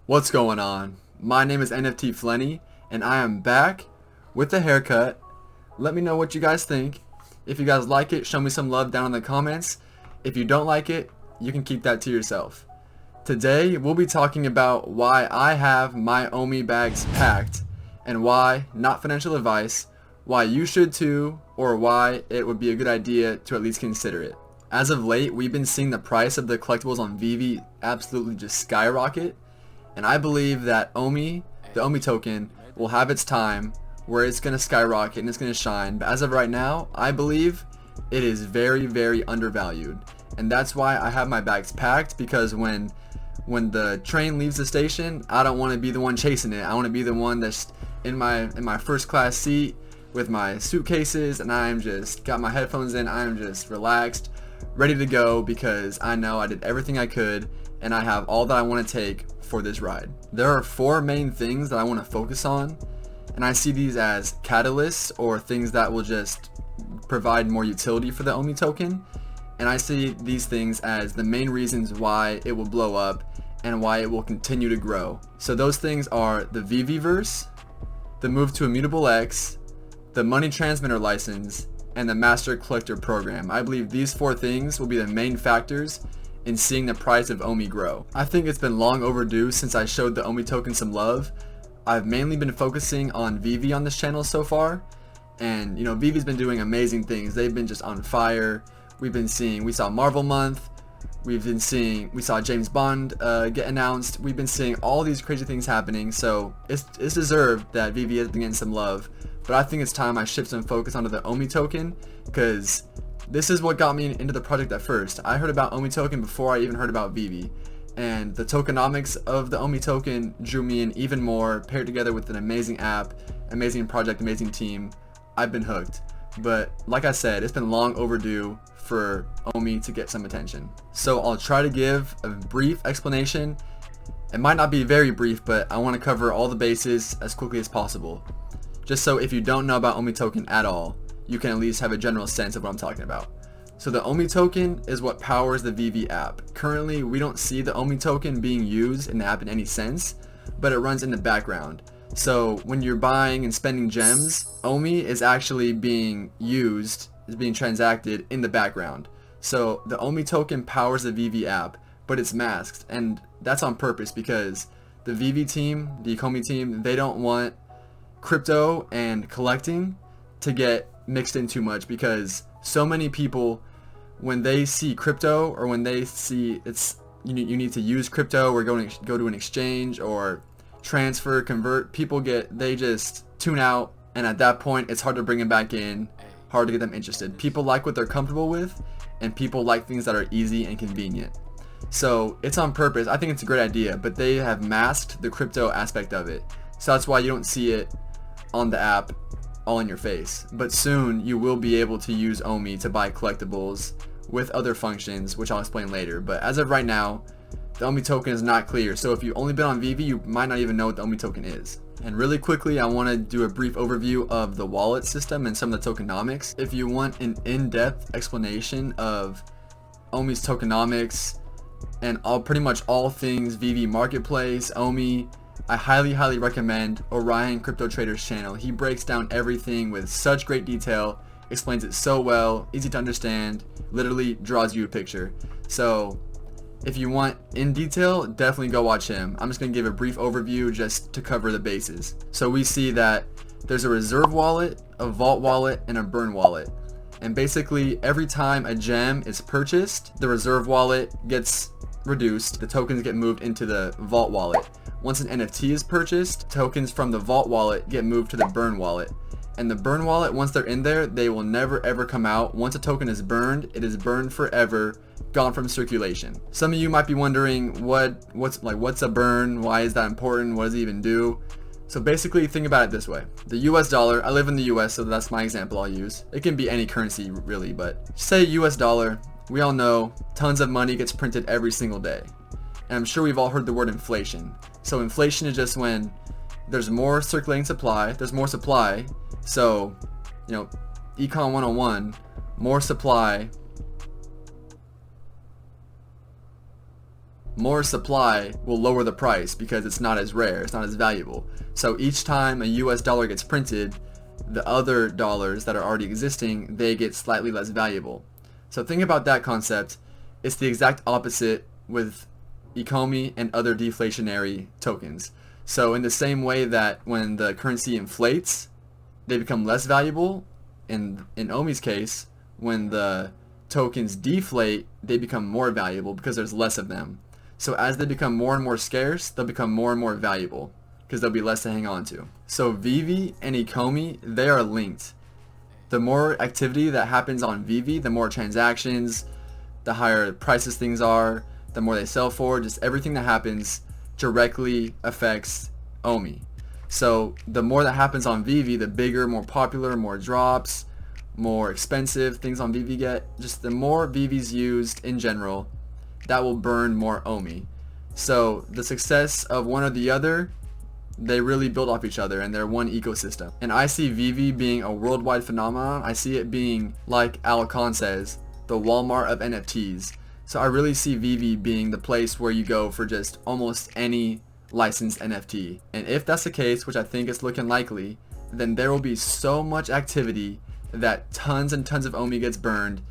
What's going on? My name is NFT Flenny, and I am back with a haircut. Let me know what you guys think. If you guys like it, show me some love down in the comments. If you don't like it, you can keep that to yourself. Today, we'll be talking about why I have my OMI bags packed, and why, not financial advice, why you should too, or why it would be a good idea to at least consider it. As of late, we've been seeing the price of the collectibles on Veve absolutely just skyrocket. And I believe that OMI, the OMI token, will have its time where it's going to skyrocket and it's going to shine. But as of right now, I believe it is very, very undervalued. And that's why I have my bags packed, because when the train leaves the station, I don't want to be the one chasing it. I want to be the one that's in my first class seat with my suitcases, and I'm just got my headphones in. I'm just relaxed, ready to go, because I know I did everything I could and I have all that I want to take for this ride. There are four main things that I want to focus on, and I see these as catalysts, or things that will just provide more utility for the OMI token. And I see these things as the main reasons why it will blow up and why it will continue to grow. So those things are the Veveverse, the move to Immutable X, the money transmitter license, and the master collector program. I believe these four things will be the main factors in seeing the price of OMI grow. I think it's been long overdue since I showed the OMI token some love. I've mainly been focusing on Veve on this channel so far, and Veve's been doing amazing things. They've been just on fire. We saw Marvel month, we saw James Bond get announced. We've been seeing all these crazy things happening, so it's deserved that Veve has been getting some love. But I think it's time I shift some focus onto the OMI token, because this is what got me into the project at first. I heard about OMI token before I even heard about Veve, and the tokenomics of the OMI token drew me in even more, paired together with an amazing app, amazing project, amazing team. I've been hooked. But like I said, it's been long overdue for OMI to get some attention. So I'll try to give a brief explanation. It might not be very brief, but I want to cover all the bases as quickly as possible, just so if you don't know about OMI token at all, you can at least have a general sense of what I'm talking about. So the OMI token is what powers the Veve app. Currently, we don't see the OMI token being used in the app in any sense, but it runs in the background. So when you're buying and spending gems, OMI is actually being used, is being transacted in the background. So the OMI token powers the Veve app, but it's masked, and that's on purpose, because the Veve team, the Ecomi team, they don't want crypto and collecting to get mixed in too much, because so many people, when they see crypto, or when they see you need to use crypto or go to an exchange or transfer, convert, they just tune out, and at that point it's hard to bring them back in, hard to get them interested. People like what they're comfortable with, and people like things that are easy and convenient. So it's on purpose. I think it's a great idea, but they have masked the crypto aspect of it. So that's why you don't see it on the app all in your face. But soon you will be able to use OMI to buy collectibles with other functions, which I'll explain later. But as of right now, the OMI token is not clear. So if you've only been on Veve, you might not even know what the OMI token is. And really quickly, I want to do a brief overview of the wallet system and some of the tokenomics. If you want an in-depth explanation of OMI's tokenomics and pretty much all things Veve Marketplace, OMI, I highly recommend Orion Crypto Trader's channel. He breaks down everything with such great detail, explains it so well, easy to understand, literally draws you a picture. So if you want in detail, definitely go watch him. I'm just going to give a brief overview just to cover the bases. So we see that there's a reserve wallet, a vault wallet, and a burn wallet. And basically every time a gem is purchased, the reserve wallet gets reduced, the tokens get moved into the vault wallet. Once an NFT is purchased, tokens from the vault wallet get moved to the burn wallet. And the burn wallet, once they're in there, they will never ever come out. Once a token is burned, it is burned forever, gone from circulation. Some of you might be wondering what's a burn? Why is that important? What does it even do? So basically, think about it this way. The US dollar, I live in the US, so that's my example I'll use. It can be any currency really, but say US dollar, we all know tons of money gets printed every single day. And I'm sure we've all heard the word inflation. So inflation is just when there's more circulating supply, there's more supply. So, Econ 101, more supply more supply will lower the price because it's not as rare, it's not as valuable. So each time a US dollar gets printed, the other dollars that are already existing, they get slightly less valuable. So think about that concept. It's the exact opposite with Ecomi and other deflationary tokens. So in the same way that when the currency inflates, they become less valuable, in OMI's case, when the tokens deflate, they become more valuable because there's less of them. So as they become more and more scarce, they'll become more and more valuable because there'll be less to hang on to. So Veve and Ecomi, they are linked. The more activity that happens on Veve, the more transactions, the higher prices things are, the more they sell for, just everything that happens directly affects OMI. So the more that happens on Veve, the bigger, more popular, more drops, more expensive things on Veve get. Just the more Veve's used in general, that will burn more OMI. So the success of one or the other, they really build off each other and they're one ecosystem. And I see Veve being a worldwide phenomenon. I see it being, like Al Khan says, the Walmart of NFTs. So I really see Veve being the place where you go for just almost any licensed NFT. And if that's the case, which I think is looking likely, then there will be so much activity that tons and tons of OMI gets burned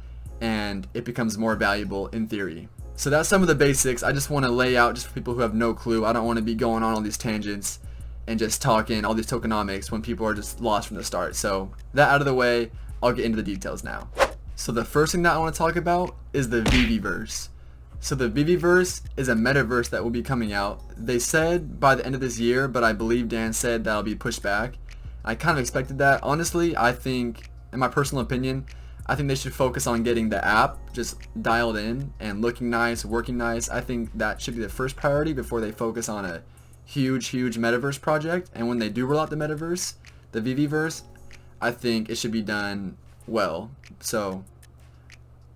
and it becomes more valuable in theory. So that's some of the basics. I just want to lay out just for people who have no clue. I don't want to be going on all these tangents and just talking all these tokenomics when people are just lost from the start. So that out of the way, I'll get into the details now. So the first thing that I want to talk about is the Veveverse. So the Veveverse is a metaverse that will be coming out. They said by the end of this year, but I believe Dan said that'll be pushed back. I kind of expected that. Honestly, I think, in my personal opinion, I think they should focus on getting the app just dialed in and looking nice, working nice. I think that should be the first priority before they focus on a huge metaverse project. And when they do roll out the metaverse, the Veveverse, I think it should be done well. So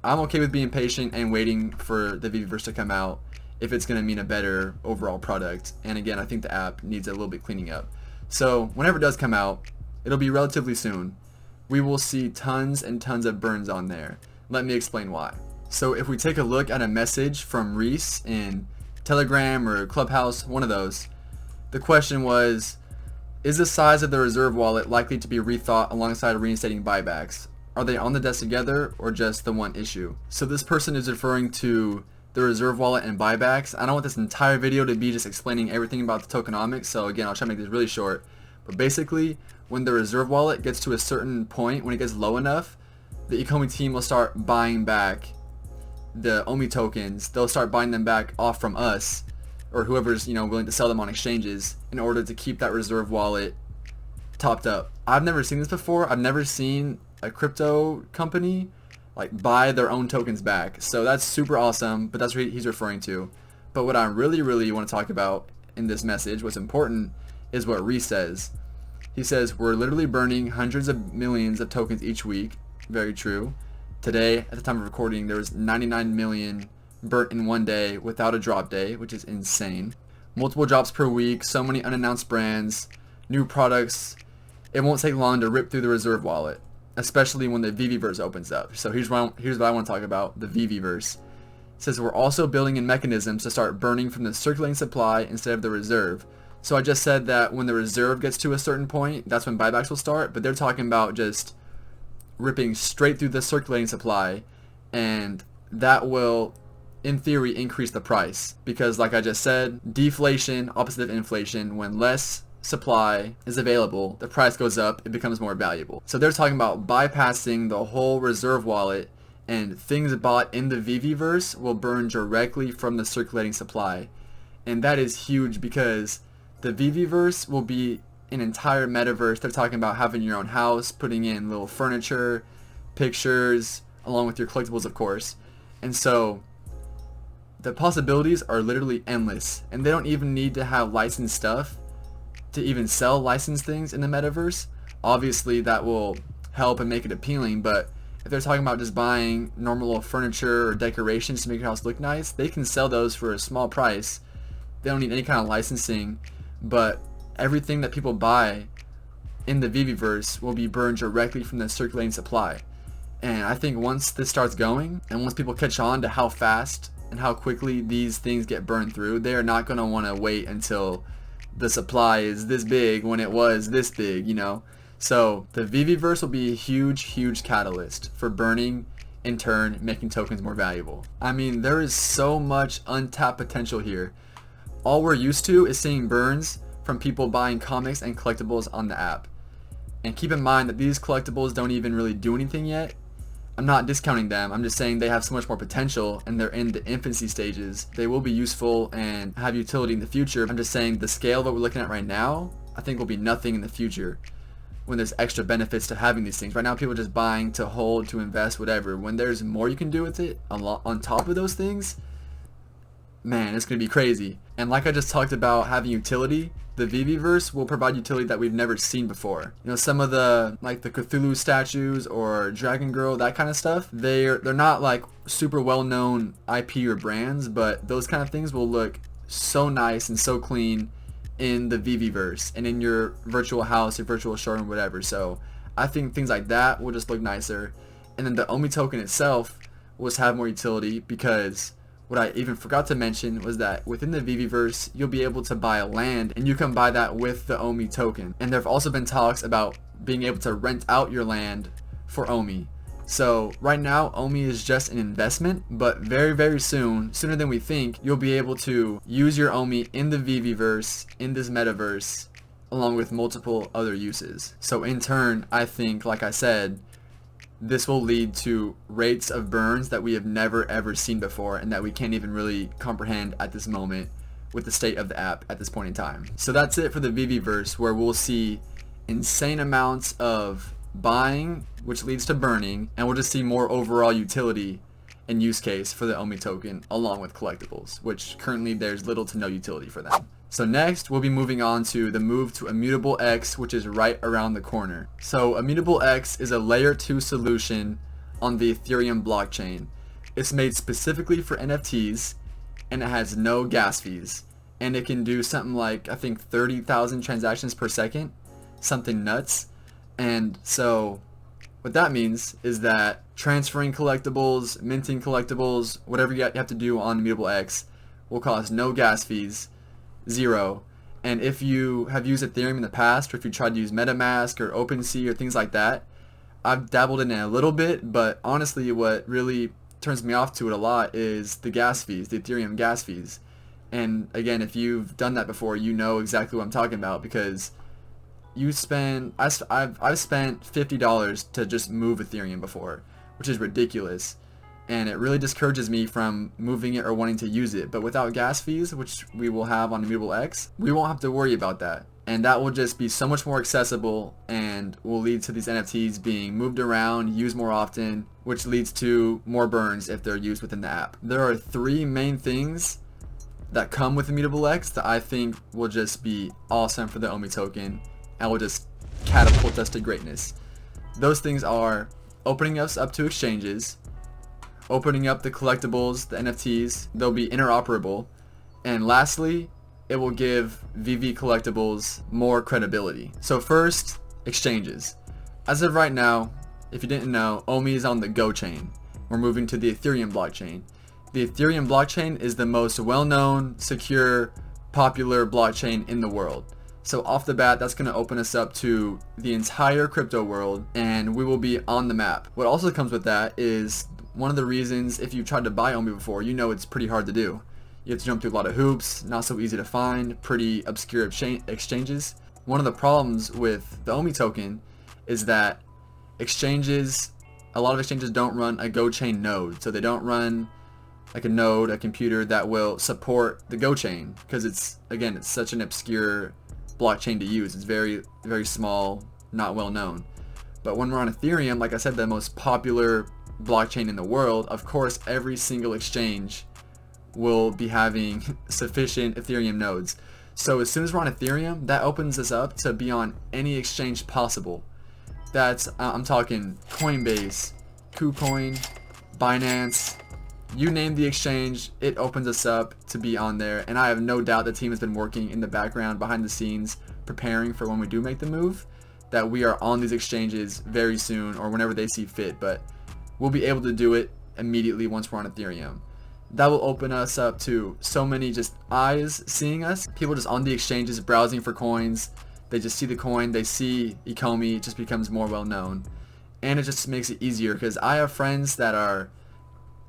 I'm okay with being patient and waiting for the Veveverse to come out if it's going to mean a better overall product. And again, I think the app needs a little bit cleaning up. So whenever it does come out, it'll be relatively soon. We will see tons and tons of burns on there. Let me explain why. So if we take a look at a message from Reese in Telegram or Clubhouse, one of those, the question was, is the size of the reserve wallet likely to be rethought alongside reinstating buybacks? Are they on the desk together or just the one issue? So this person is referring to the reserve wallet and buybacks. I don't want this entire video to be just explaining everything about the tokenomics, so again, I'll try to make this really short. But basically, when the reserve wallet gets to a certain point, when it gets low enough, the Ecomi team will start buying back the OMI tokens. They'll start buying them back off from us, or whoever's willing to sell them on exchanges, in order to keep that reserve wallet topped up. I've never seen this before. I've never seen a crypto company like buy their own tokens back. So that's super awesome, but that's what he's referring to. But what I really want to talk about in this message, what's important, is what Reese says. He says, we're literally burning hundreds of millions of tokens each week. Very true. Today, at the time of recording, there was 99 million burnt in one day without a drop day, which is insane. Multiple drops per week, so many unannounced brands, new products. It won't take long to rip through the reserve wallet, especially when the Veveverse opens up. So here's what I want to talk about, the Veveverse. It says we're also building in mechanisms to start burning from the circulating supply instead of the reserve. So I just said that when the reserve gets to a certain point, that's when buybacks will start, but they're talking about just ripping straight through the circulating supply, and that will, in theory, increase the price. Because like I just said, deflation, opposite of inflation, when less supply is available, the price goes up, it becomes more valuable. So they're talking about bypassing the whole reserve wallet, and things bought in the Veveverse will burn directly from the circulating supply. And that is huge because the Veveverse will be an entire metaverse. They're talking about having your own house, putting in little furniture, pictures, along with your collectibles, of course. And so the possibilities are literally endless, and they don't even need to have licensed stuff to even sell licensed things in the metaverse. Obviously that will help and make it appealing, but if they're talking about just buying normal little furniture or decorations to make your house look nice, they can sell those for a small price. They don't need any kind of licensing, but everything that people buy in the Veveverse will be burned directly from the circulating supply. And I think once this starts going, and once people catch on to how fast and how quickly these things get burned through, they are not going to want to wait until the supply is this big when it was this big, you know. So the Veveverse will be a huge catalyst for burning, in turn making tokens more valuable. I mean, there is so much untapped potential here. All we're used to is seeing burns from people buying comics and collectibles on the app. And keep in mind that these collectibles don't even really do anything yet. I'm not discounting them, I'm just saying they have so much more potential and they're in the infancy stages. They will be useful and have utility in the future. I'm just saying the scale that we're looking at right now, I think will be nothing in the future when there's extra benefits to having these things. Right now people are just buying to hold, to invest, whatever. When there's more you can do with it on top of those things, man, it's going to be crazy. And like I just talked about having utility, the Veveverse will provide utility that we've never seen before. You know, some of the, like the Cthulhu statues or Dragon Girl, that kind of stuff, they're not like super well-known IP or brands, but those kind of things will look so nice and so clean in the Veveverse and in your virtual house, your virtual showroom, whatever. So I think things like that will just look nicer. And then the OMI token itself will just have more utility, because what I even forgot to mention was that within the Veveverse, you'll be able to buy a land, and you can buy that with the OMI token. And there have also been talks about being able to rent out your land for OMI. So right now, OMI is just an investment, but very soon, sooner than we think, you'll be able to use your OMI in the Veveverse, in this metaverse, along with multiple other uses. So in turn, I think, like I said, this will lead to rates of burns that we have never ever seen before, and that we can't even really comprehend at this moment with the state of the app at this point in time. So that's it for the Veveverse, where we'll see insane amounts of buying, which leads to burning, and we'll just see more overall utility and use case for the OMI token, along with collectibles, which currently there's little to no utility for them. So next, we'll be moving on to the move to Immutable X, which is right around the corner. So Immutable X is a layer 2 solution on the Ethereum blockchain. It's made specifically for NFTs, and it has no gas fees. And it can do something like, I think, 30,000 transactions per second, something nuts. And so what that means is that transferring collectibles, minting collectibles, whatever you have to do on Immutable X will cost no gas fees, zero. And if you have used Ethereum in the past, or if you tried to use MetaMask or OpenSea or things like that, I've dabbled in it a little bit, but honestly what really turns me off to it a lot is the gas fees, the Ethereum gas fees. And again, if you've done that before, you know exactly what I'm talking about, because I've spent $50 to just move Ethereum before, which is ridiculous. And it really discourages me from moving it or wanting to use it. But without gas fees, which we will have on Immutable X, we won't have to worry about that. And that will just be so much more accessible, and will lead to these NFTs being moved around, used more often, which leads to more burns if they're used within the app. There are 3 main things that come with Immutable X that I think will just be awesome for the OMI token and will just catapult us to greatness. Those things are opening us up to exchanges, opening up the collectibles, the NFTs, they'll be interoperable, and lastly, it will give VV collectibles more credibility. So first, exchanges. As of right now, if you didn't know, OMI is on the Go chain. We're moving to the Ethereum blockchain. The Ethereum blockchain is the most well-known, secure, popular blockchain in the world. So off the bat, that's going to open us up to the entire crypto world, and we will be on the map. What also comes with that is one of the reasons, if you've tried to buy OMI before, you know it's pretty hard to do. You have to jump through a lot of hoops, not so easy to find, pretty obscure exchanges. One of the problems with the OMI token is that a lot of exchanges don't run a Go chain node. So they don't run like a node, a computer that will support the Go chain, because it's such an obscure blockchain to use. It's very small, not well known. But when we're on Ethereum, like I said, the most popular blockchain in the world, of course every single exchange will be having sufficient Ethereum nodes. So as soon as we're on Ethereum, that opens us up to be on any exchange possible. I'm talking Coinbase, KuCoin, Binance, you name the exchange, it opens us up to be on there. And I have no doubt the team has been working in the background behind the scenes, preparing for when we do make the move, that we are on these exchanges very soon, or whenever they see fit. But we'll be able to do it immediately once we're on Ethereum. that will open us up to so many just eyes seeing us. People just on the exchanges browsing for coins. They just see the coin, they see Ecomi, it just becomes more well known. And it just makes it easier because I have friends that are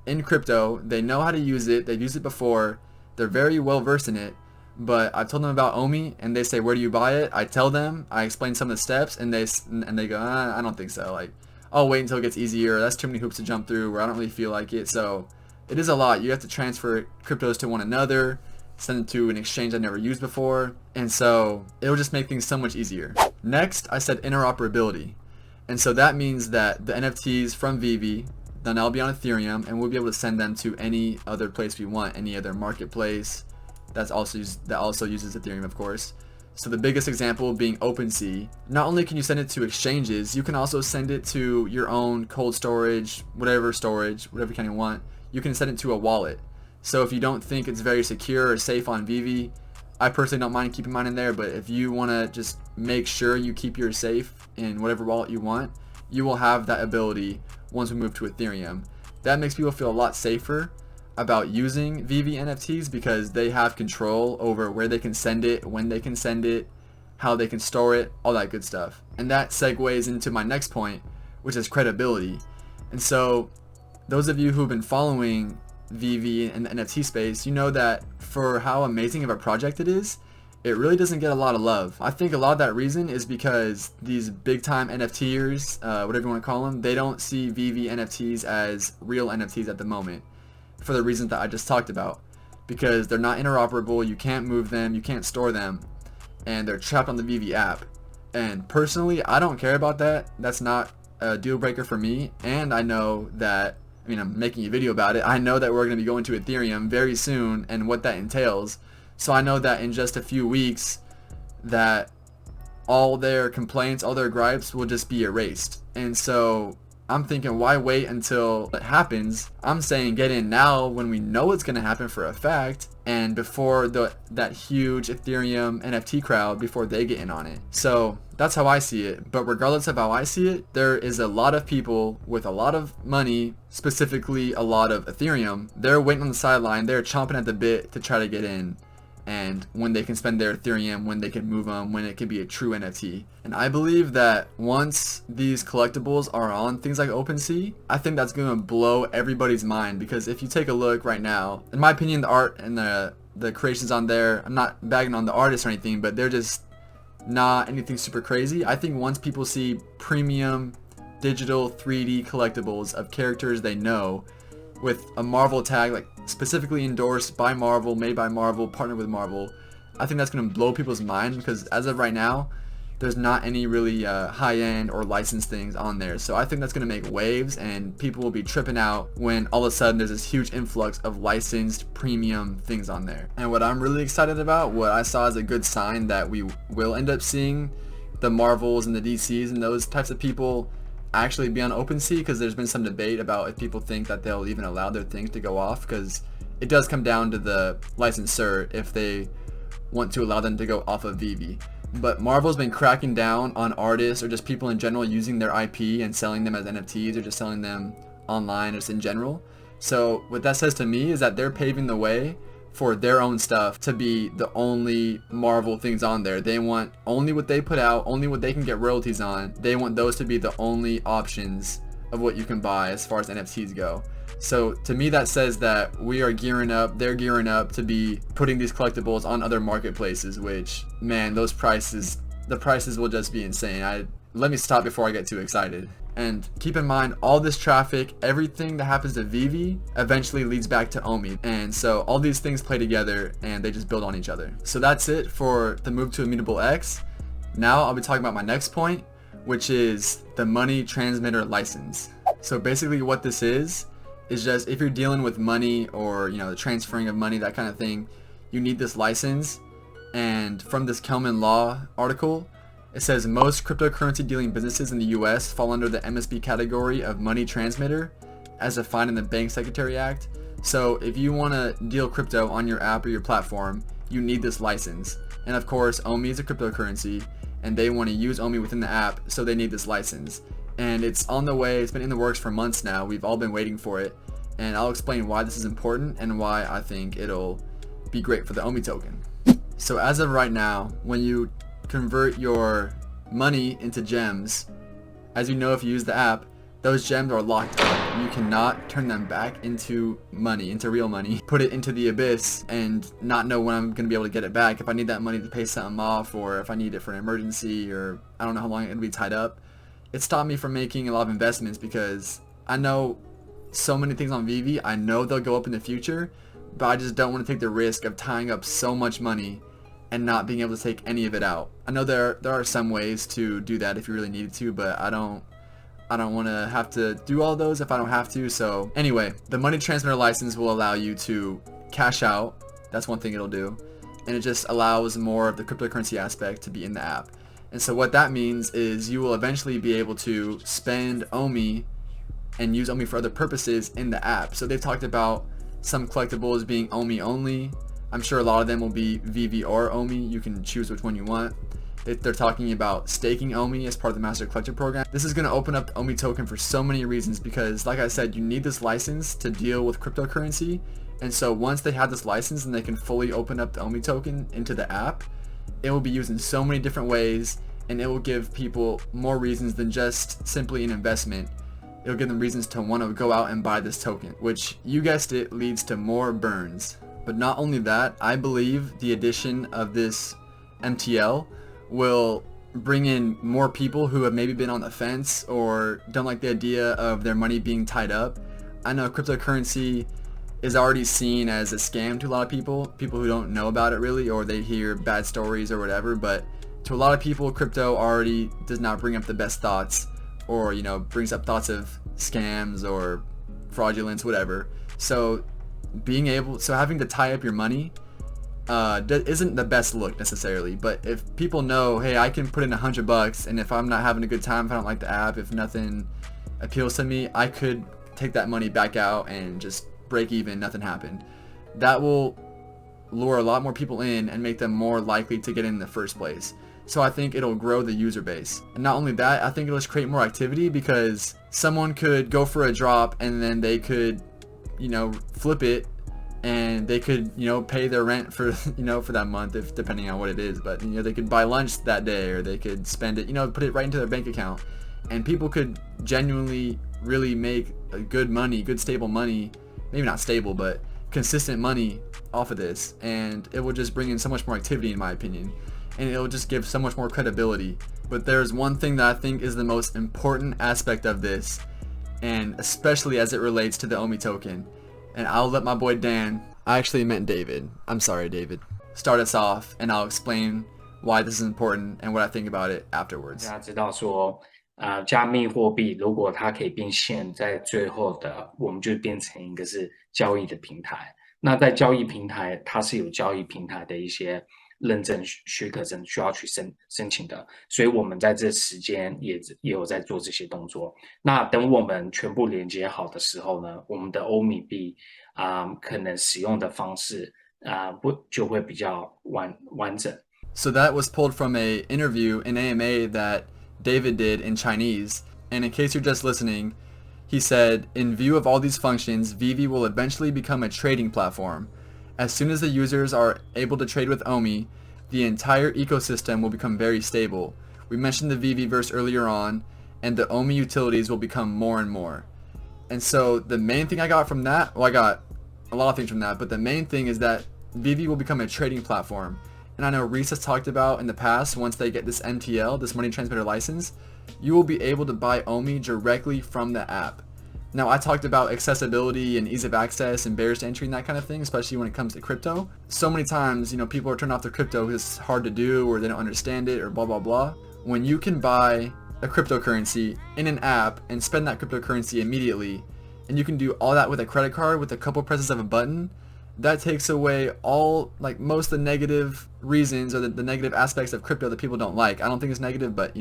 in crypto, they know how to use it, they've used it before, they're very well versed in it, but I've told them about OMI and they say, where do you buy it? I tell them, I explain some of the steps, and they go, I don't think so. Like, I'll wait until it gets easier, that's too many hoops to jump through, or I don't really feel like it. So it is a lot. You have to transfer cryptos to one another, send it to an exchange I've never used before, and so it'll just make things so much easier. Next, I said interoperability. And so that means that the NFTs from Veve, then I'll be on Ethereum, and we'll be able to send them to any other place we want, any other marketplace that also uses Ethereum, of course. So the biggest example being OpenSea. Not only can you send it to exchanges, you can also send it to your own cold storage, whatever kind you want. You can send it to a wallet. So if you don't think it's very secure or safe on Veve, I personally don't mind keeping mine in there, but if you want to just make sure you keep yours safe in whatever wallet you want, you will have that ability once we move to Ethereum. That makes people feel a lot safer about using Veve NFTs because they have control over where they can send it, when they can send it, how they can store it, all that good stuff. And that segues into my next point, which is credibility. And so those of you who've been following Veve and the NFT space, you know that for how amazing of a project it is, it really doesn't get a lot of love. I think a lot of that reason is because these big time NFTers, whatever you want to call them, they don't see Veve NFTs as real NFTs at the moment for the reasons that I just talked about, because they're not interoperable, you can't move them, you can't store them, and they're trapped on the Veve app. And personally, I don't care about that. That's not a deal breaker for me, and I know that, I mean, I'm making a video about it. I know that we're going to be going to Ethereum very soon and what that entails. So I know that in just a few weeks that all their complaints, all their gripes will just be erased. And so I'm thinking, why wait until it happens? I'm saying get in now when we know it's going to happen for a fact, and before that huge Ethereum NFT crowd, before they get in on it. So that's how I see it. But regardless of how I see it, there is a lot of people with a lot of money, specifically a lot of Ethereum. They're waiting on the sideline. They're chomping at the bit to try to get in. And when they can spend their Ethereum, when they can move them, when it can be a true NFT. And I believe that once these collectibles are on things like OpenSea, I think that's going to blow everybody's mind, because if you take a look right now, in my opinion, the art and the creations on there, I'm not bagging on the artists or anything, but they're just not anything super crazy. I think once people see premium digital 3D collectibles of characters they know with a Marvel tag, like specifically endorsed by Marvel, made by Marvel, partnered with Marvel, I think that's going to blow people's mind, because as of right now, there's not any really high-end or licensed things on there. So I think that's going to make waves, and people will be tripping out when all of a sudden there's this huge influx of licensed premium things on there. And what I'm really excited about, what I saw as a good sign that we will end up seeing the Marvels and the DCs and those types of people actually be on OpenSea, because there's been some debate about if people think that they'll even allow their things to go off, because it does come down to the licensor if they want to allow them to go off of Veve. But Marvel's been cracking down on artists or just people in general using their IP and selling them as NFTs, or just selling them online, or just in general. So what that says to me is that they're paving the way for their own stuff to be the only Marvel things on there. They want only what they put out, only what they can get royalties on. They want those to be the only options of what you can buy as far as NFTs go. So to me, that says that we are gearing up, they're gearing up to be putting these collectibles on other marketplaces, which, man, the prices will just be insane. Let me stop before I get too excited. And keep in mind, all this traffic, everything that happens to Veve eventually leads back to OMI. And so all these things play together and they just build on each other. So that's it for the move to Immutable X. Now I'll be talking about my next point, which is the money transmitter license. So basically what this is just if you're dealing with money, or the transferring of money, that kind of thing, you need this license. And from this Kelman Law article, it says most cryptocurrency dealing businesses in the US fall under the MSB category of money transmitter as defined in the Bank Secretary Act. So if you want to deal crypto on your app or your platform, you need this license. And of course, OMI is a cryptocurrency and they want to use OMI within the app, so they need this license. And it's on the way, it's been in the works for months now, we've all been waiting for it. and I'll explain why this is important and why I think it'll be great for the OMI token. So as of right now, when you convert your money into gems, as you know, if you use the app, those gems are locked up. You cannot turn them back into money, into real money, put it into the abyss and not know when I'm going to be able to get it back. If I need that money to pay something off, or if I need it for an emergency, or I don't know how long it'll be tied up. It stopped me from making a lot of investments because I know so many things on Veve. I know they'll go up in the future, but I just don't want to take the risk of tying up so much money and not being able to take any of it out. I know there are some ways to do that if you really needed to, but I don't want to have to do all those if I don't have to. So anyway, the money transmitter license will allow you to cash out. That's one thing it'll do. And it just allows more of the cryptocurrency aspect to be in the app. And so what that means is you will eventually be able to spend OMI and use OMI for other purposes in the app. So they've talked about some collectibles being OMI only. I'm sure a lot of them will be Veve or OMI. You can choose which one you want. They're talking about staking OMI as part of the Master Collector program. This is going to open up the OMI token for so many reasons because, like I said, you need this license to deal with cryptocurrency. And so once they have this license and they can fully open up the OMI token into the app, it will be used in so many different ways, and it will give people more reasons than just simply an investment. It'll give them reasons to want to go out and buy this token, which, you guessed it, leads to more burns. But not only that, I believe the addition of this MTL will bring in more people who have maybe been on the fence or don't like the idea of their money being tied up. I know cryptocurrency is already seen as a scam to a lot of people who don't know about it really, or they hear bad stories or whatever, but to a lot of people, crypto already does not bring up the best thoughts, or brings up thoughts of scams or fraudulence, whatever. So having to tie up your money isn't the best look necessarily, but if people know, hey, I can put in $100, and if I'm not having a good time, if I don't like the app, if nothing appeals to me, I could take that money back out and just break even, nothing happened. That will lure a lot more people in and make them more likely to get in the first place. So I think it'll grow the user base. And not only that, I think it'll just create more activity because someone could go for a drop and then they could, flip it, and they could, pay their rent for, for that month, if depending on what it is. But, they could buy lunch that day, or they could spend it, put it right into their bank account. And people could genuinely really make a good stable money, maybe not stable, but consistent money off of this. And it will just bring in so much more activity, in my opinion. And it'll just give so much more credibility. But there's one thing that I think is the most important aspect of this, and especially as it relates to the OMI token. And I'll let my boy Dan, I actually meant David, I'm sorry David, start us off, and I'll explain why this is important and what I think about it afterwards. 大家知道说，加密货币如果它可以变现，在最后的我们就变成一个是交易的平台。那在交易平台，它是有交易平台的一些认证许可证需要去申请的，所以我们在这时间也有在做这些动作。那等我们全部连接好的时候呢，我们的欧米币可能使用的方式就会比较完整。So that was pulled from an interview in AMA that David did in Chinese. And in case you're just listening, he said, in view of all these functions, Veve will eventually become a trading platform. As soon as the users are able to trade with OMI, the entire ecosystem will become very stable. We mentioned the Veve verse earlier on, and the OMI utilities will become more and more. And so the main thing I got from that, well, I got a lot of things from that, but the main thing is that Veve will become a trading platform. And I know Reese has talked about in the past, once they get this MTL, this money transmitter license, you will be able to buy OMI directly from the app. Now, I talked about accessibility and ease of access and barriers to entry and that kind of thing, especially when it comes to crypto. So many times, people are turned off their crypto because it's hard to do, or they don't understand it, or blah, blah, blah. When you can buy a cryptocurrency in an app and spend that cryptocurrency immediately, and you can do all that with a credit card with a couple presses of a button, that takes away most of the negative reasons or the negative aspects of crypto that people don't like. I don't think it's negative, but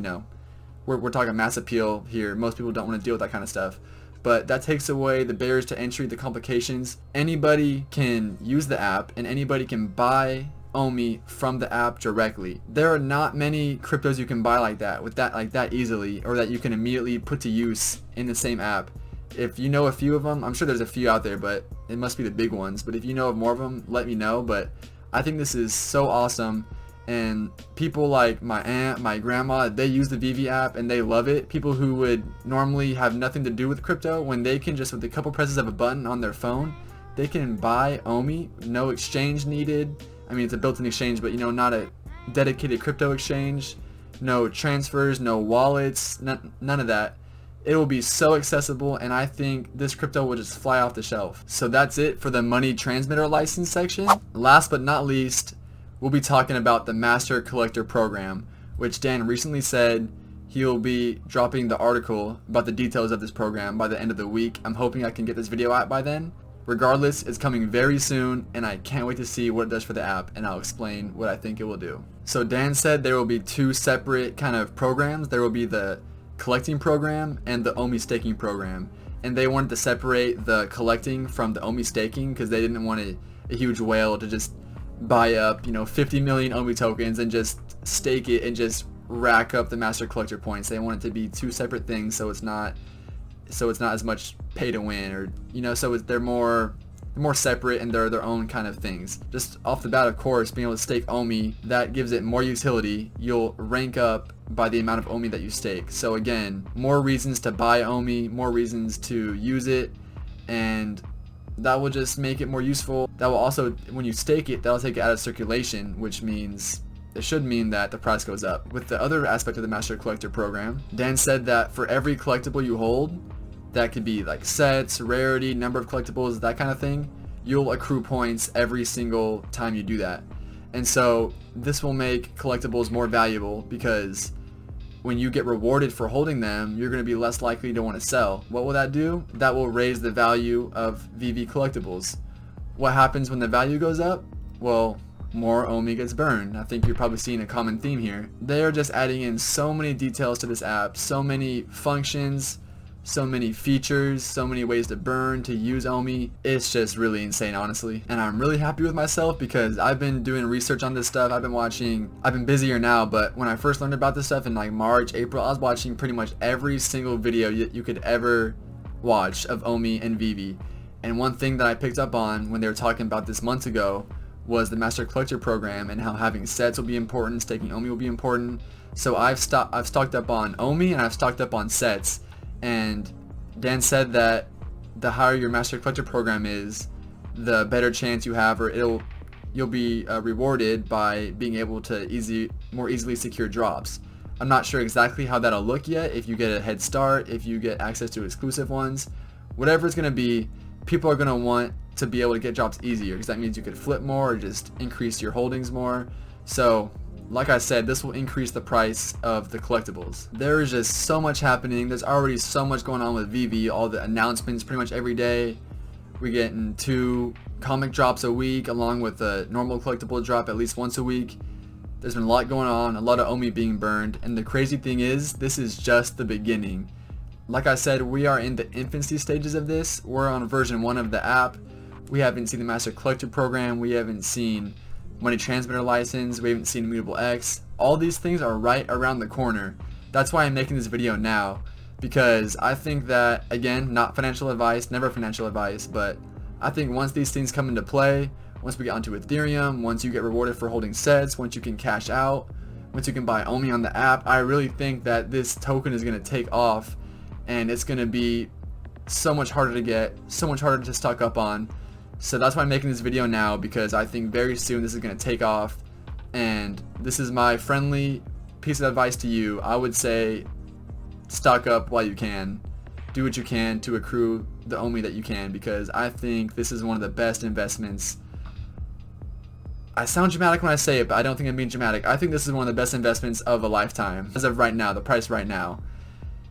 we're talking mass appeal here. Most people don't want to deal with that kind of stuff. But that takes away the barriers to entry, the complications. Anybody can use the app, and anybody can buy OMI from the app directly. There are not many cryptos you can buy like that easily, or that you can immediately put to use in the same app If you know a few of them, I'm sure there's a few out there, but it must be the big ones. But if you know of more of them, let me know. But I think this is so awesome. And people like my aunt, my grandma, they use the Veve app and they love it. People who would normally have nothing to do with crypto, when they can just with a couple presses of a button on their phone, they can buy OMI, no exchange needed. I mean, it's a built-in exchange, but not a dedicated crypto exchange, no transfers, no wallets, none of that. It will be so accessible, and I think this crypto will just fly off the shelf. So that's it for the money transmitter license section. Last but not least, we'll be talking about the Master Collector program, which Dan recently said he'll be dropping the article about the details of this program by the end of the week. I'm hoping I can get this video out by then. Regardless, it's coming very soon, and I can't wait to see what it does for the app, and I'll explain what I think it will do. So Dan said there will be two separate kind of programs. There will be the collecting program and the OMI staking program, and they wanted to separate the collecting from the OMI staking because they didn't want a huge whale to just buy up 50 million OMI tokens and just stake it and just rack up the Master Collector points. They want it to be two separate things, so it's not as much pay to win, or so they're more separate and they're their own kind of things. Just off the bat, of course, being able to stake OMI, that gives it more utility. You'll rank up by the amount of OMI that you stake. So again, more reasons to buy OMI, more reasons to use it, and that will just make it more useful. That will also, when you stake it, that'll take it out of circulation, which means it should mean that the price goes up. With the other aspect of the Master Collector program, Dan said that for every collectible you hold, that could be like sets, rarity, number of collectibles, that kind of thing, you'll accrue points every single time you do that. And so this will make collectibles more valuable, because when you get rewarded for holding them, you're going to be less likely to want to sell. What will that do? That will raise the value of Veve collectibles. What happens when the value goes up? Well, more OMI gets burned. I think you're probably seeing a common theme here. They are just adding in so many details to this app, so many functions, so many features, so many ways to burn, to use OMI. It's just really insane, honestly. And I'm really happy with myself because I've been doing research on this stuff. I've been busier now, but when I first learned about this stuff in like March, April, I was watching pretty much every single video you could ever watch of OMI and Veve. And one thing that I picked up on when they were talking about this months ago was the Master Collector program, and how having sets will be important, staking OMI will be important. So I've stocked up on OMI and I've stocked up on sets. And Dan said that the higher your Master Collector program is, the better chance you have, or you'll be rewarded by being able to more easily secure drops. I'm not sure exactly how that'll look yet, if you get a head start, if you get access to exclusive ones. Whatever it's going to be, people are going to want to be able to get drops easier, because that means you could flip more or just increase your holdings more. So like I said, this will increase the price of the collectibles. There is just so much happening. There's already so much going on with Veve. All the announcements pretty much every day. We're getting 2 comic drops a week, along with a normal collectible drop at least once a week. There's been a lot going on, a lot of OMI being burned, and the crazy thing is, this is just the beginning. Like I said, we are in the infancy stages of this. We're on version 1 of the app. We haven't seen the Master Collector program. We haven't seen money transmitter license. We haven't seen Immutable X. All these things are right around the corner. That's why I'm making this video now, because I think that, again, not financial advice, never financial advice, but I think once these things come into play, once we get onto Ethereum, once you get rewarded for holding sets, once you can cash out, once you can buy OMI on the app, I really think that this token is going to take off, and it's going to be so much harder to get, so much harder to stock up on. So that's why I'm making this video now, because I think very soon this is going to take off, and this is my friendly piece of advice to you. I would say stock up while you can. Do what you can to accrue the OMI that you can, because I think this is one of the best investments. I sound dramatic when I say it, but I don't think I'm being dramatic. I think this is one of the best investments of a lifetime, as of right now, the price right now.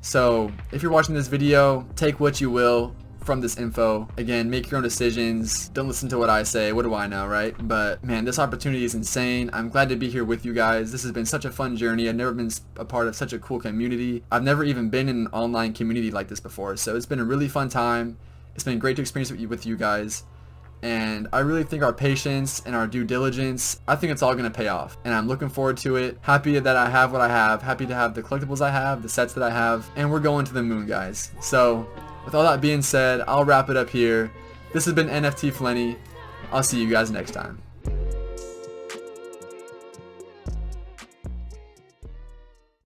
So if you're watching this video, take what you will from this info. Again, make your own decisions. Don't listen to what I say. What do I know, right? But man, this opportunity is insane. I'm glad to be here with you guys. This has been such a fun journey. I've never been a part of such a cool community. I've never even been in an online community like this before. So it's been a really fun time. It's been great to experience with you guys. And I really think our patience and our due diligence, I think it's all going to pay off. And I'm looking forward to it. Happy that I have what I have. Happy to have the collectibles I have, the sets that I have. And we're going to the moon, guys. So with all that being said, I'll wrap it up here. This has been NFT Flenny. I'll see you guys next time.